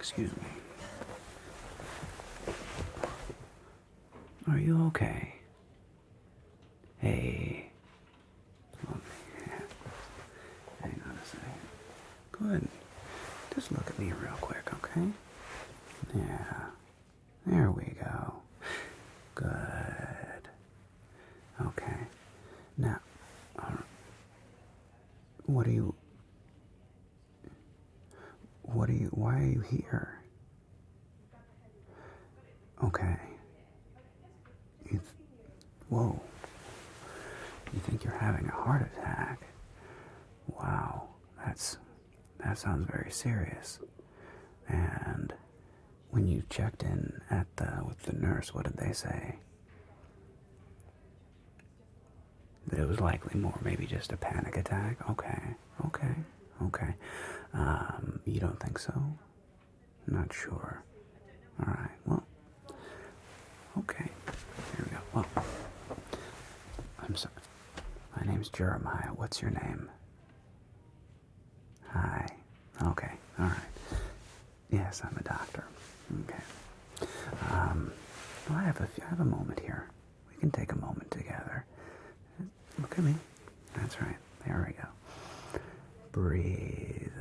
Excuse me. Are you okay? Hey. Hang on a second. Good. Just look at me real quick, okay? Yeah. There we go. Good. Okay. Now, why are you here? Okay. Whoa. You think you're having a heart attack? Wow. That sounds very serious. And when you checked in with the nurse, what did they say? That it was likely more maybe just a panic attack? Okay. You don't think so? Not sure. Alright, well, okay. Here we go. Well, I'm sorry. My name's Jeremiah. What's your name? Hi. Okay, alright. Yes, I'm a doctor. Okay. Well, I have a moment here. We can take a moment together. Look at me. That's right. There we go. Breathe.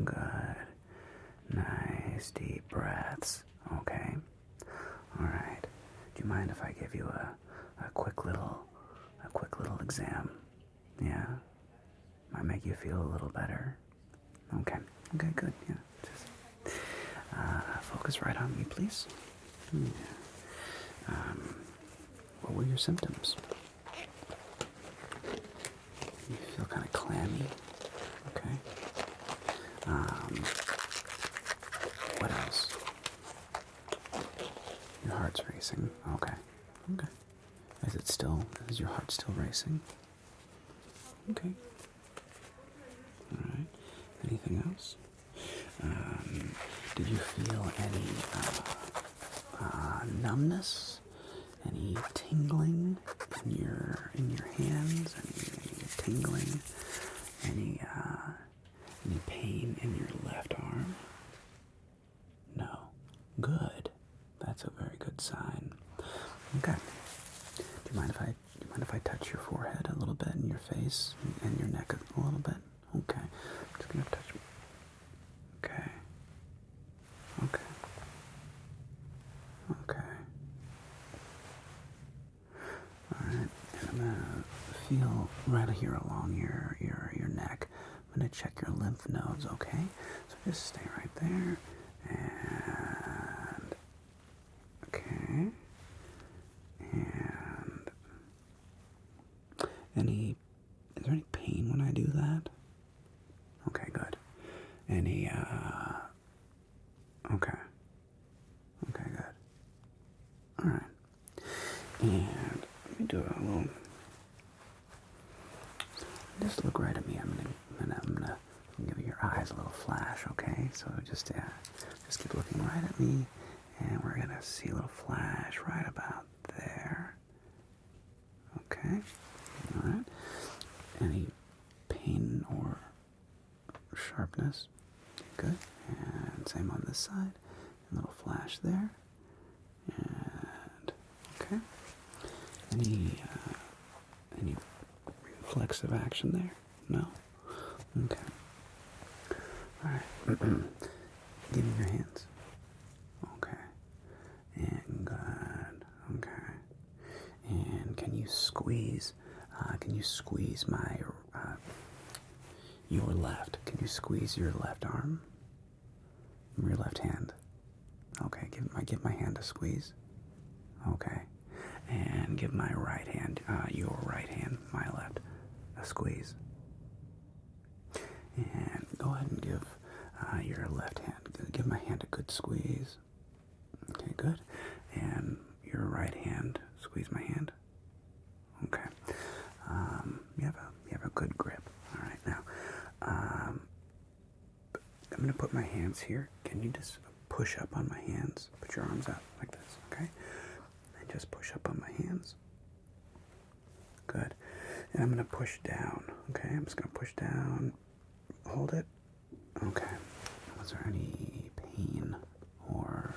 Good. Nice deep breaths. Okay. Alright. Do you mind if I give you a quick little exam? Yeah? Might make you feel a little better. Okay. Okay, good. Yeah. Just focus right on me, please. Yeah. What were your symptoms? You feel kind of clammy. Okay. What else? Your heart's racing. Okay. Okay. Is your heart still racing? Okay. Alright. Anything else? Did you feel any numbness? Any tingling in your hands? Any tingling? Any pain in your left arm? No. Good. That's a very good sign. Okay. Do you mind if I touch your forehead a little bit, and your face, and your neck a little bit? Okay. I'm just gonna touch. Okay. Okay. Okay. Alright. And I'm gonna feel right here along your neck. I'm gonna check your lymph nodes, okay? So just stay right there. And okay. And is there any pain when I do that? Okay, good. Okay. Okay, good. Alright. And let me do a little, just look right at me. I'm gonna give your eyes a little flash, okay? So just keep looking right at me, and we're gonna see a little flash right about there. Okay. Alright. Any pain or sharpness? Good. And same on this side. A little flash there. And okay. Any reflexive action there? No? Okay. Alright. Give me your hands. Okay. And good. Okay. And can you squeeze my, your left? Can you squeeze your left arm? Your left hand? Okay, give my hand a squeeze. Okay. And give my right hand, your right hand, my left, a squeeze. And go ahead and give your left hand, give my hand a good squeeze. Okay, good. And your right hand, squeeze my hand. Okay. You have a good grip. All right, now I'm gonna put my hands here. Can you just push up on my hands. Put your arms out like this, okay? And just push up on my hands. Good. And I'm going to push down, okay? I'm just going to push down. Hold it. Okay. Was there any pain or...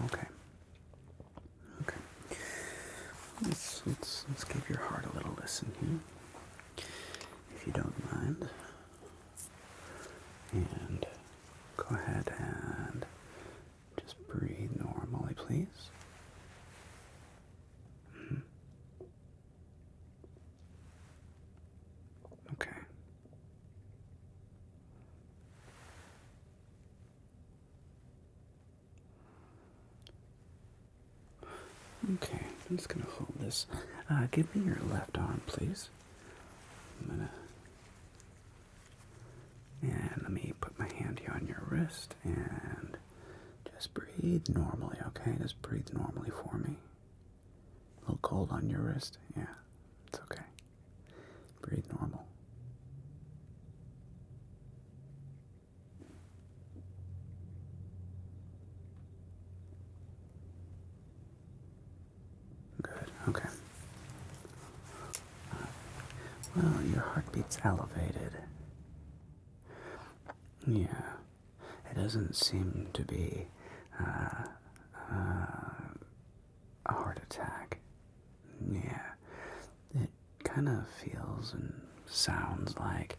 Okay. Okay. Let's give your heart a little listen here, if you don't mind. And go ahead and just breathe normally, please. Okay. Okay, I'm just gonna hold this. Give me your left arm, please. And let me put my hand here on your wrist and just breathe normally, okay? Just breathe normally for me. A little cold on your wrist? Yeah, it's okay. Breathe normal. Good, okay. Well, your heartbeat's elevated. Yeah, it doesn't seem to be a heart attack. Yeah, it kind of feels and sounds like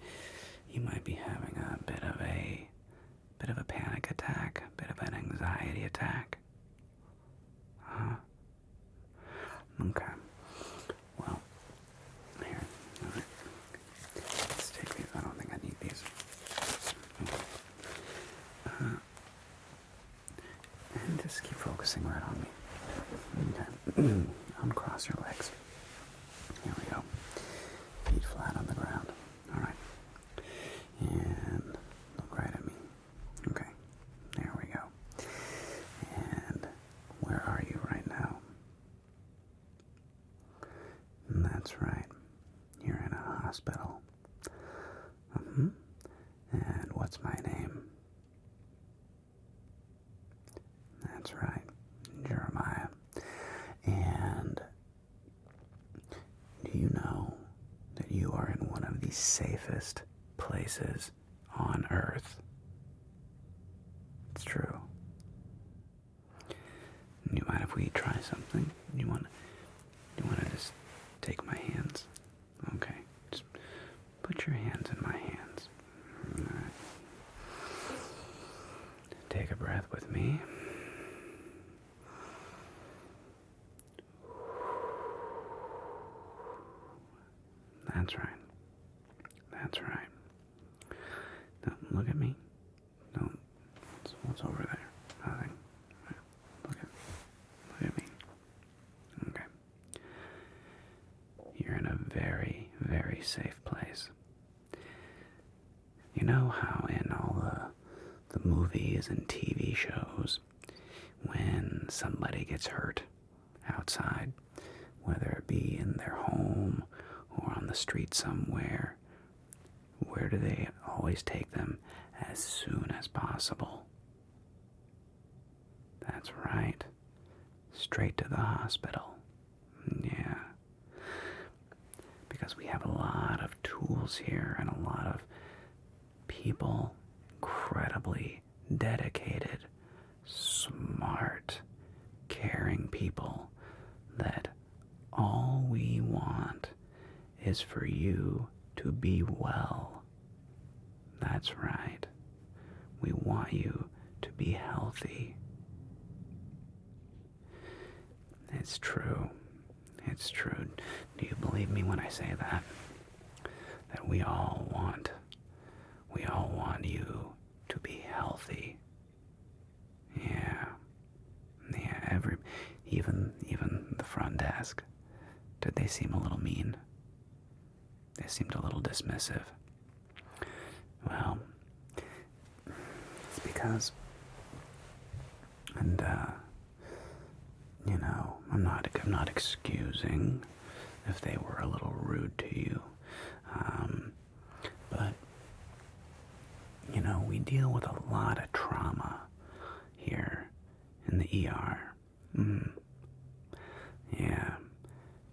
you might be having a bit of a panic attack, a bit of an anxiety attack. Okay. Well, here. All right. Let's take these. I don't think I need these. And just keep focusing right on me. Okay. Uncross your legs. Here we go. Feet flat on the ground. All right. And look right at me. Okay. There we go. And where are you right now? And that's right. You're in a hospital. And what's my name? That's right. Jeremiah. And do you know that you are in one of the safest places on Earth? It's true. Do you mind if we try something? You want to just take my hands? Okay. Just put your hands in my hands. All right. Take a breath with me. That's right. That's right. Don't look at me. Don't. What's over there? Nothing. Look at me. Okay. You're in a very, very safe place. You know how in all the movies and TV shows, when somebody gets hurt outside, whether it be in their home or on the street somewhere, where do they always take them? As soon as possible. That's right. Straight to the hospital. Yeah. Because we have a lot of tools here and a lot of people, incredibly dedicated, smart, caring people that all we want is for you to be well. That's right. We want you to be healthy. It's true. It's true. Do you believe me when I say that? That we all want you to be healthy. Yeah. Yeah, even the front desk. Did they seem a little mean? They seemed a little dismissive. Well, it's because, and I'm not excusing if they were a little rude to you, but You know, we deal with a lot of trauma here in the ER. Yeah,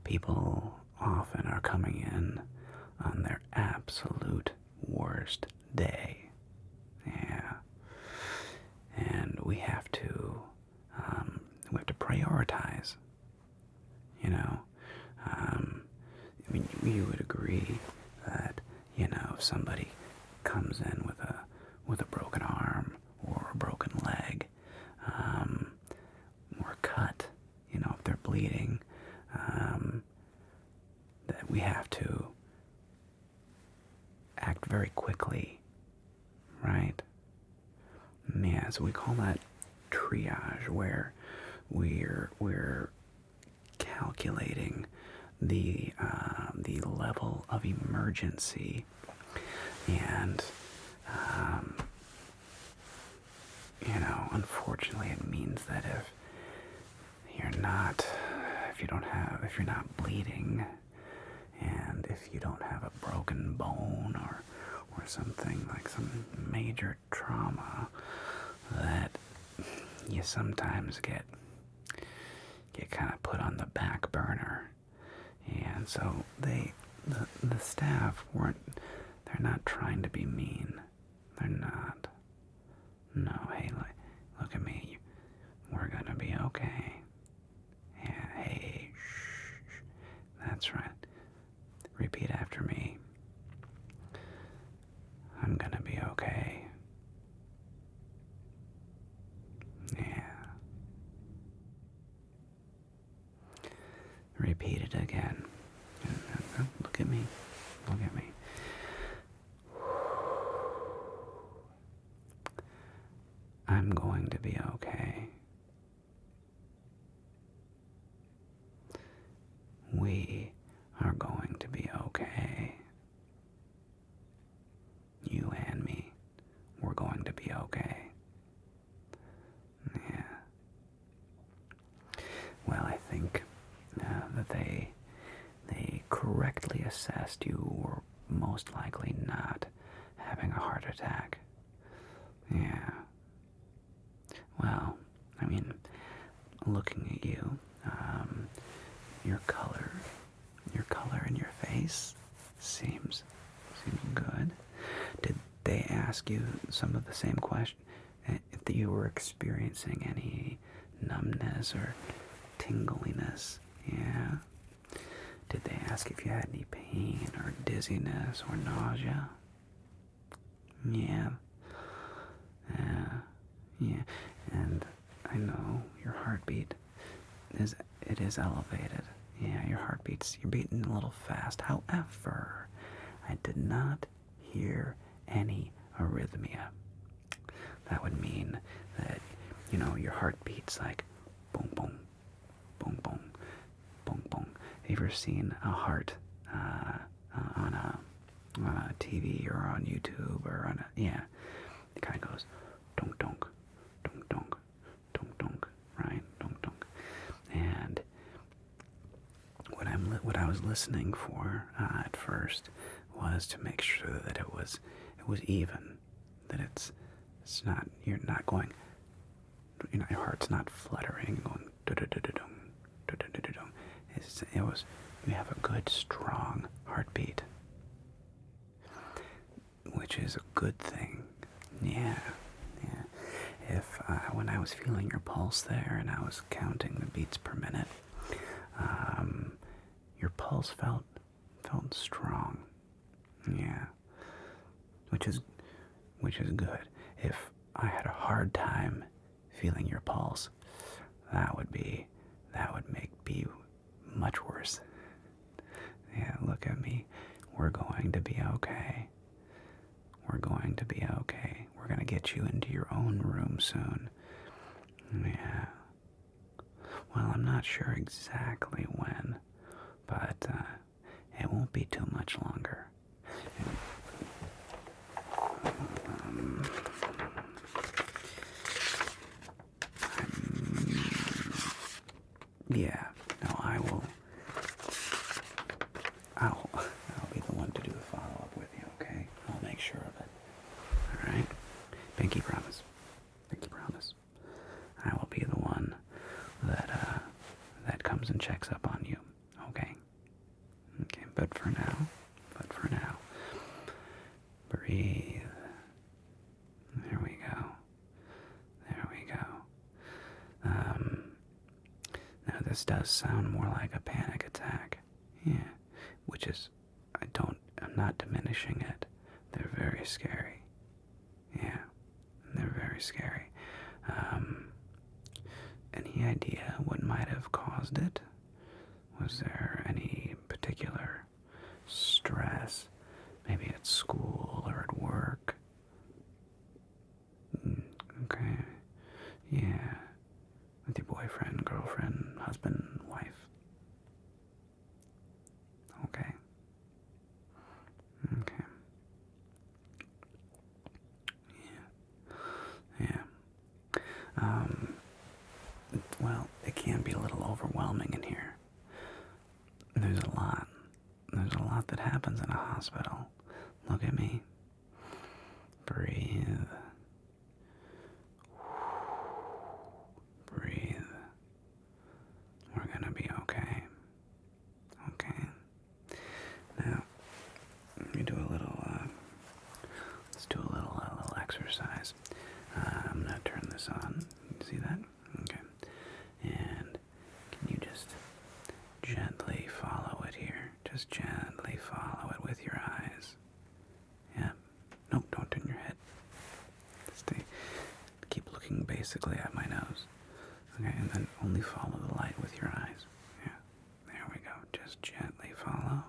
people often are coming in on their absolute worst day. Yeah, and we have to prioritize. You know, I mean, you would agree that, you know, if somebody comes in with a broken arm or a broken leg, or cut, you know, if they're bleeding, that we have to act very quickly, right? Yeah, so we call that triage, where we're calculating the level of emergency, and you know, unfortunately, it means that if you're not bleeding, and if you don't have a broken bone or something like some major trauma, that you sometimes get kind of put on the back burner. And so the staff they're not trying to be mean. They're not. No, hey, look at me. We're gonna be okay. Yeah, hey, shh. That's right. Repeat after me. I'm gonna be okay. Yeah. Repeat it again. Look at me. Look at me. I'm going to be okay. We are going to be okay. You and me, we're going to be okay. Yeah. Well, I think that they correctly assessed you were most likely not having a heart attack. Yeah. Well, I mean, looking at you, your color in your face seems good. Did they ask you some of the same questions? If you were experiencing any numbness or tingliness? Yeah. Did they ask if you had any pain or dizziness or nausea? Yeah. Yeah. And I know your heartbeat is elevated. Yeah, you're beating a little fast. However, I did not hear any arrhythmia. That would mean that, you know, your heartbeat's like boom, boom, boom, boom, boom, boom. Have you ever seen a heart on a TV or on YouTube or on a, yeah, it kind of goes donk, donk, donk, donk, donk, donk, right? Donk, donk. And what I was listening for at first was to make sure that it was even, that it's not, you're not going, you know, your heart's not fluttering, going do-do-do-do-dum, do-do-do-do-dum. You have a good, strong heartbeat, which is a good thing. Yeah, yeah. When I was feeling your pulse there and I was counting the beats per minute, your pulse felt strong. Yeah, which is good. If I had a hard time feeling your pulse, that would be much worse. Yeah, look at me. We're going to be okay. We're going to be okay. We're going to get you into your own room soon. Yeah. Well, I'm not sure exactly when, but it won't be too much longer. Yeah, no, I'll be the one to do the follow-up with you, okay? I'll make sure of it. Alright? that comes and checks up on you. Okay. Okay. But for now, breathe. There we go. There we go. Now this does sound more like a panic attack. Yeah. Which is, I'm not diminishing it. They're very scary. Yeah. They're very scary. Any idea what might have caused it? Was there any particular stress? Maybe at school or at work? Okay. Yeah. With your boyfriend, girlfriend, husband, wife? Okay. Okay. Yeah. Yeah. Well, it can be a little overwhelming in here. There's a lot. There's a lot that happens in a hospital. Look at me. Breathe. Breathe. We're gonna be okay. Okay. Now, let me do a little, let's do a little exercise. I'm gonna turn this on. You see that? Okay. And can you just gently follow it here? Just gently follow it with your eyes. Yeah. Nope, don't turn your head. Keep looking basically at my nose. Okay, and then only follow the light with your eyes. Yeah. There we go. Just gently follow.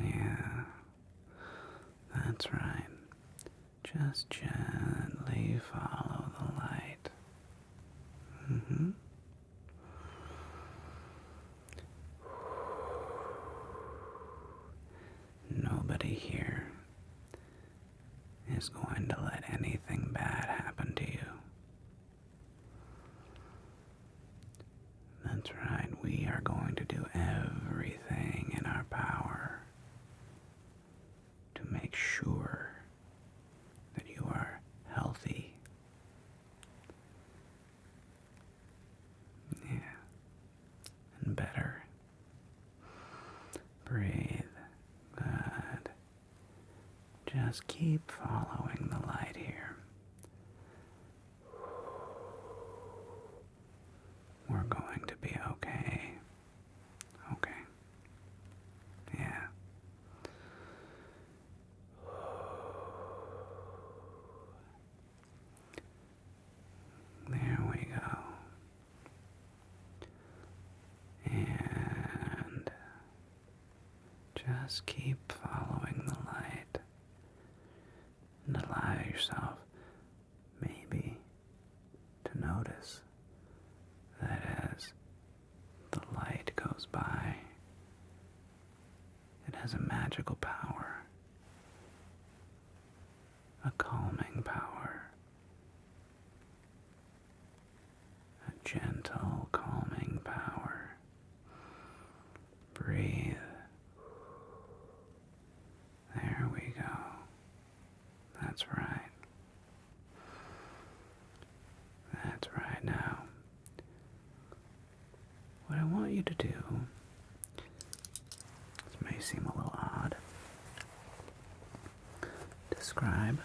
Yeah. That's right. Just gently follow the light. Mm-hmm. Nobody here is going to let anything bad happen to you. That's right, we are going to do everything in our power to make sure that you are healthy. Yeah. And better. Breathe. Good. Just keep following the light here. We're going to be okay. Okay. Yeah. There we go. And just keep following the light. And allow yourself maybe to notice that as the light goes by, it has a magical power, a calming power, a gentle, calming power. Breathe. There we go. That's right. That's right. Now, what I want you to do, this may seem a little odd, describe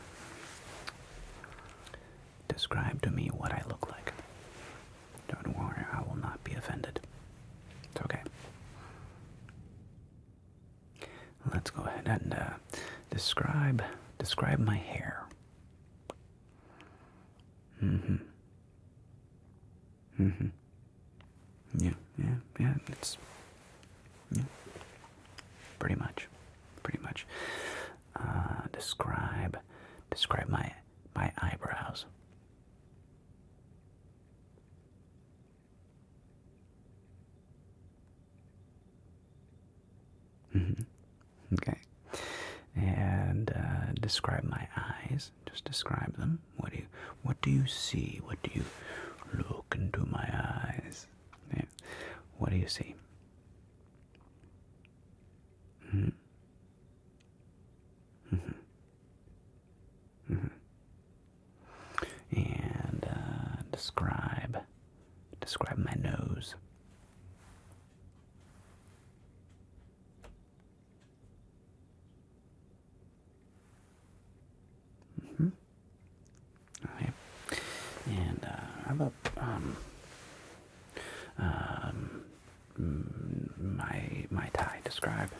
to me what I look like. Don't worry, I will not be offended. It's okay. Let's go ahead and describe my hair. Mm-hmm. Mm-hmm. Yeah, it's, yeah, pretty much. Describe my eyebrows. Mm-hmm. Okay. And describe my eyes. Just describe them. What do you see? What do you look into my eyes? Yeah. What do you see? Mm-hmm. Mm-hmm. Mm-hmm. And describe Describe my nose. Mm-hmm. Okay. And how about my tie? Describe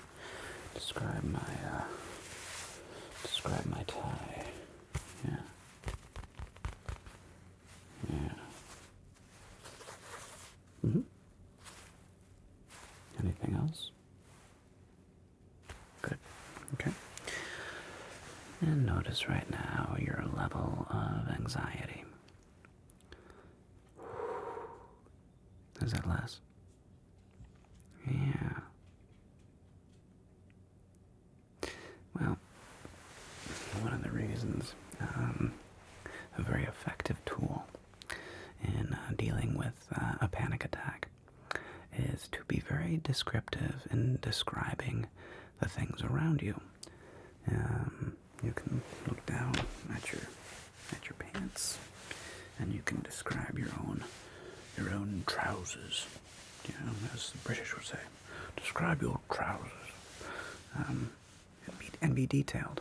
my tie. Yeah. Yeah. Mm-hmm. Anything else? Good. Okay. And notice right now your level of anxiety. Is that less? Yeah. Well, one of the reasons, a very effective tool in dealing with a panic attack is to be very descriptive in describing the things around you. You can look down at your pants, and you can describe your own trousers. You know, as the British would say, describe your trousers, and be detailed.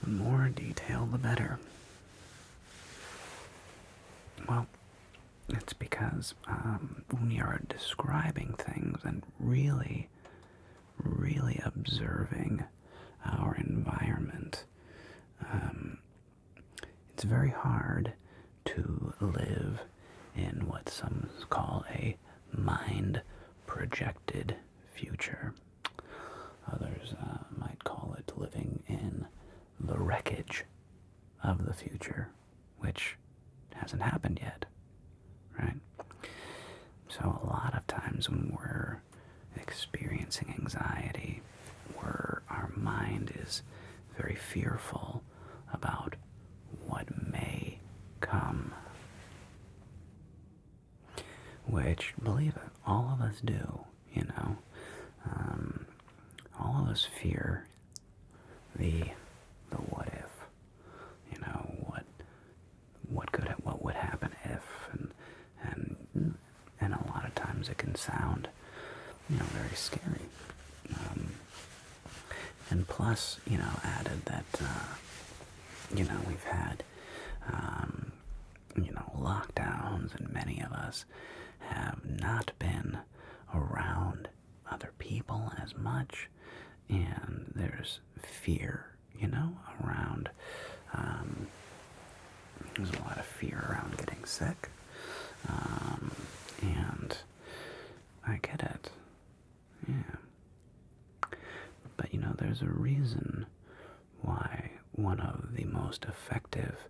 The more detail, the better. Well, it's because when we are describing things and really observing our environment, it's very hard to live in what some call a mind-projected future. Others might call it living in the wreckage of the future, which hasn't happened yet, right? So a lot of times when we're experiencing anxiety, where our mind is very fearful about what may come, which, believe it, all of us do, you know. All of us fear the what if, you know, what would happen if, and a lot of times it can sound, you know, very scary. And plus, you know, added that, you know, we've had, you know, lockdowns, and many of us have not been around other people as much, and there's fear, you know, around, there's a lot of fear around getting sick, and I get it, yeah. But, you know, there's a reason why one of the most effective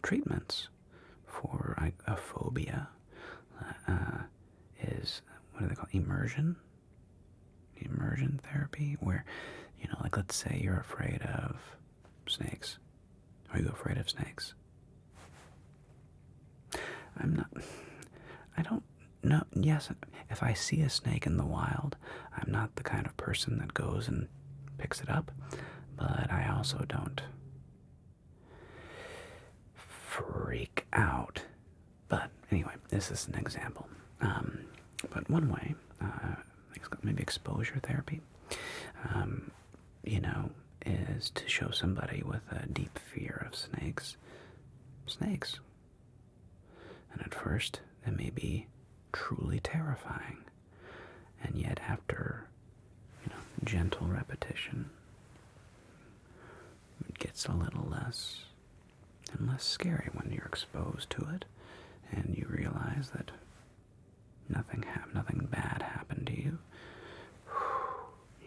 treatments for a phobia is, what do they call it? Immersion therapy, where, you know, like, let's say you're afraid of snakes. Are you afraid of snakes? I don't know. Yes, if I see a snake in the wild, I'm not the kind of person that goes and picks it up, but I also don't freak out. But anyway, this is an example. But one way, maybe exposure therapy, you know, is to show somebody with a deep fear of snakes. And at first, it may be truly terrifying. And yet after, you know, gentle repetition, it gets a little less and less scary when you're exposed to it, and you realize that nothing bad happened to you.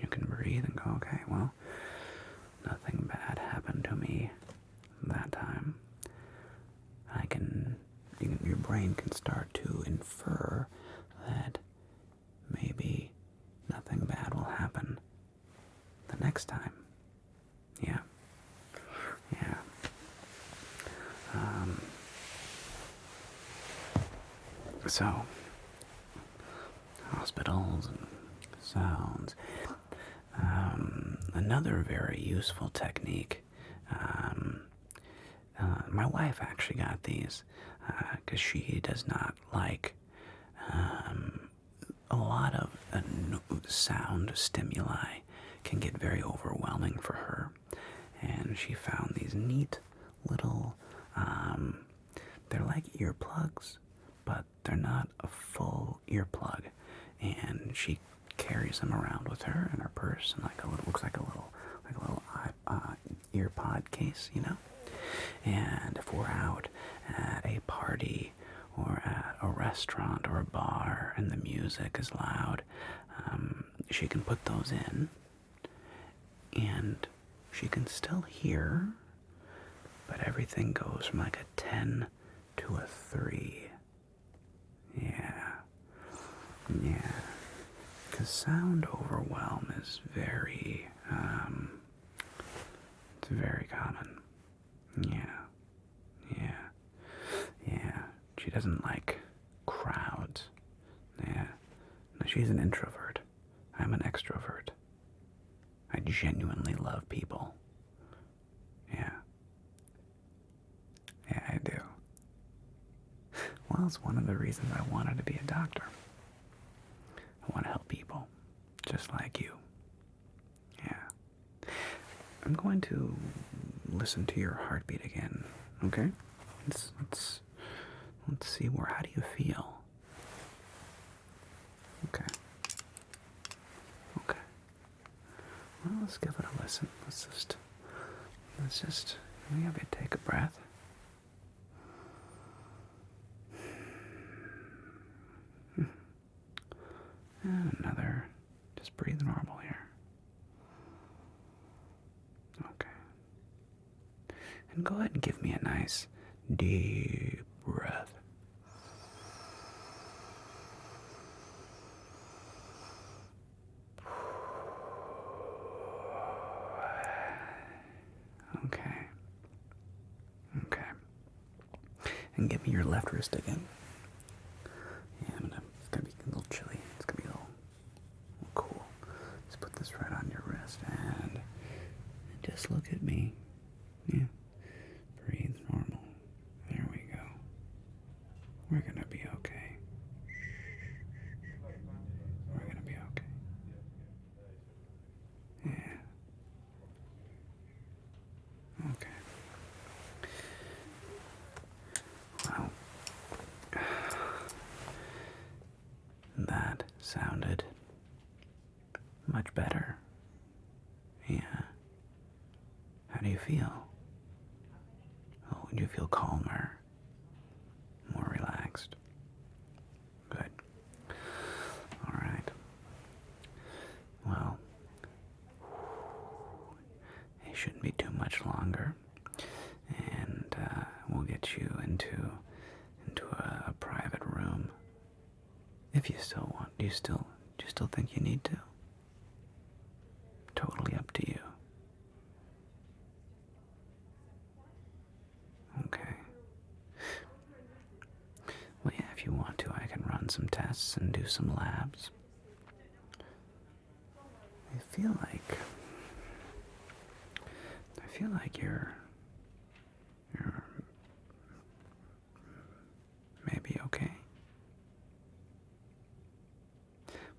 You can breathe and go, okay, well, nothing bad happened to me that time. Your brain can start to infer that maybe nothing bad will happen the next time. Yeah. So, hospitals and sounds. Another very useful technique My wife actually got these because she does not like a lot of sound stimuli can get very overwhelming for her. And she found these neat little, they're like earplugs, but they're not a full earplug. And she carries them around with her in her purse, and like a little, looks like a little ear pod case, you know. And if we're out at a party or at a restaurant or a bar and the music is loud, she can put those in, and she can still hear, but everything goes from like a 10 to a 3. Yeah. Because sound overwhelm is very, it's very common. Yeah. She doesn't like crowds. Yeah. No, she's an introvert. I'm an extrovert. I genuinely love people. Yeah. Yeah, I do. Well, it's one of the reasons I wanted to be a doctor. I want to help people, just like you. Yeah. I'm going to listen to your heartbeat again, okay? Let's see how do you feel? Okay. Well, let's give it a listen. Let's just, maybe take a breath. And another. Just breathe normal here. Okay. And go ahead and give me a nice deep breath. Okay. And give me your left wrist again. Yeah, it's gonna be a little chilly. It's gonna be a little cool. Just put this right on your wrist and just look at me. Yeah. Breathe normal. There we go. We're gonna be okay. We're gonna be okay. Yeah. Okay. Well, that sounded much better. Yeah. How do you feel? Oh, do you feel calmer? More relaxed? Good. All right. Well, it shouldn't be too much longer, and we'll get you into a private room. If you still want, do you still think you need to? Totally up to you. Okay. Well, yeah, if you want to, I can run some tests and do some labs. I feel like you're maybe okay.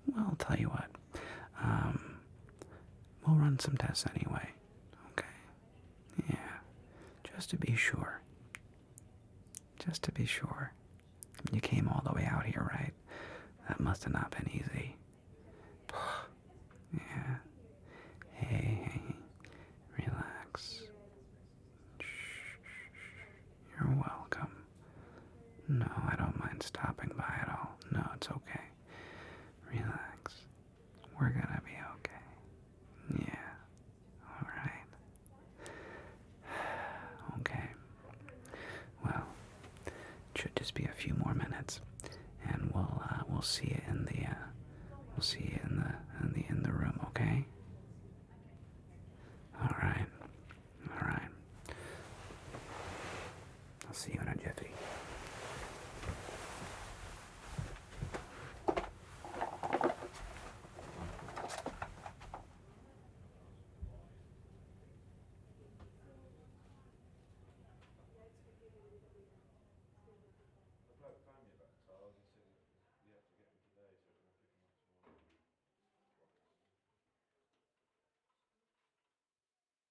Well, I'll tell you what. We'll run some tests anyway. Okay. Yeah. Just to be sure. You came all the way out here, right? That must have not been easy. Yeah. Hey. Relax. You're welcome. No, I don't mind stopping by at all. No, it's okay. Relax. We're gonna be okay. Yeah. Alright. Okay. Well, it should just be a few more minutes, and we'll see you in the room, okay? Alright. I'll see you in a jiffy.